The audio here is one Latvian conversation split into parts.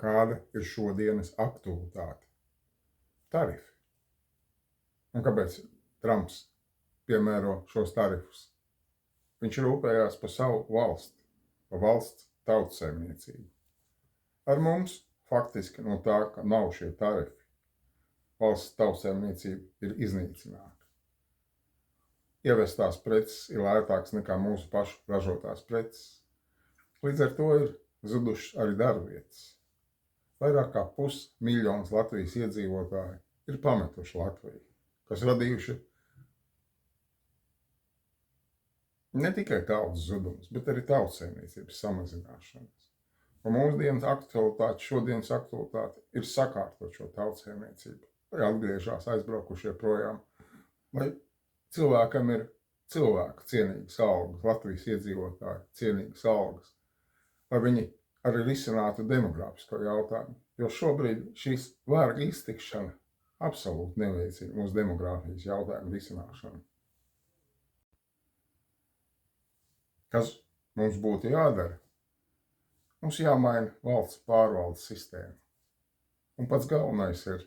kāda ir šodienas aktualitāte. Tarifi. Un kāpēc Trumps piemēro šos tarifus? Viņš rūpējās par savu valsti, par valsts tautsaimniecību. Ar mums faktiski no tā, ka nav šie tarifi, valsts tautsaimniecība ir iznīcināta. Ievestās preces ir lētākas nekā mūsu pašu ražotās preces. Līdz ar to ir zudušas arī darbvietas. Vairāk kā 500 000 Latvijas iedzīvotāji ir pametuši Latviju, kas radījuši ne tikai tautas zudumus, bet arī tautsaimniecības samazināšanas. Un mūsdienas aktualitāte, šodienas aktualitāte ir sakārtot šo tautsaimniecību, lai atgriežās aizbraukušie projām, lai cilvēkam ir cilvēku cienīgas algas, Latvijas iedzīvotāji cienīgas algas, lai viņi arī risinātu demogrāfisko jautājumu, jo šobrīd šīs vārga iztikšana absolūti neveicina mūsu demogrāfijas jautājumu risināšanu. Kas mums būtu jādara? Mums jāmaina valsts pārvaldes sistēma. Un pats galvenais ir,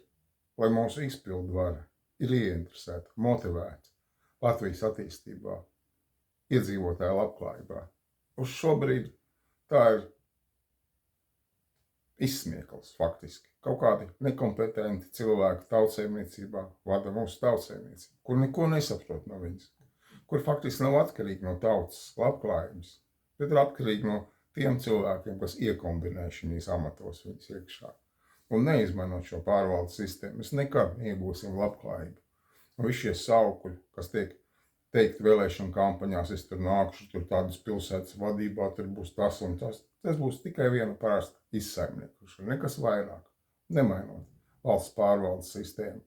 lai mūsu izpildvara ir ieinteresēta, motivēta Latvijas attīstībā, iedzīvotāju labklājībā. Uz šobrīd tā ir izsmiekls faktiski. Kaut kādi nekompetenti cilvēki tautsaimniecībā vada mūsu tautsaimniecību, kur neko nesaprot no viņas, kur faktiski nav atkarīgi no tautas labklājības, bet ir atkarīgi no tiem cilvēkiem, kas iekombinē šīs amatos viņas iekšā. Un neizmainot šo pārvaldes sistēmu, mēs nekad neiegūsim labklājību. Un visi šie saukuļi, kas tiek teikt vēlēšanu kampaņās, es tur nākušu, tur tādas pilsētas vadībā, tur būs tas un tas. Tas būs tikai viena parasta izsaimniekošana, nekas vairāk. Nemainot valsts pārvaldes sistēmu,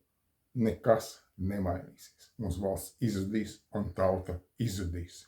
nekas nemainīsies. Mums valsts izzudīs un tauta izzudīs.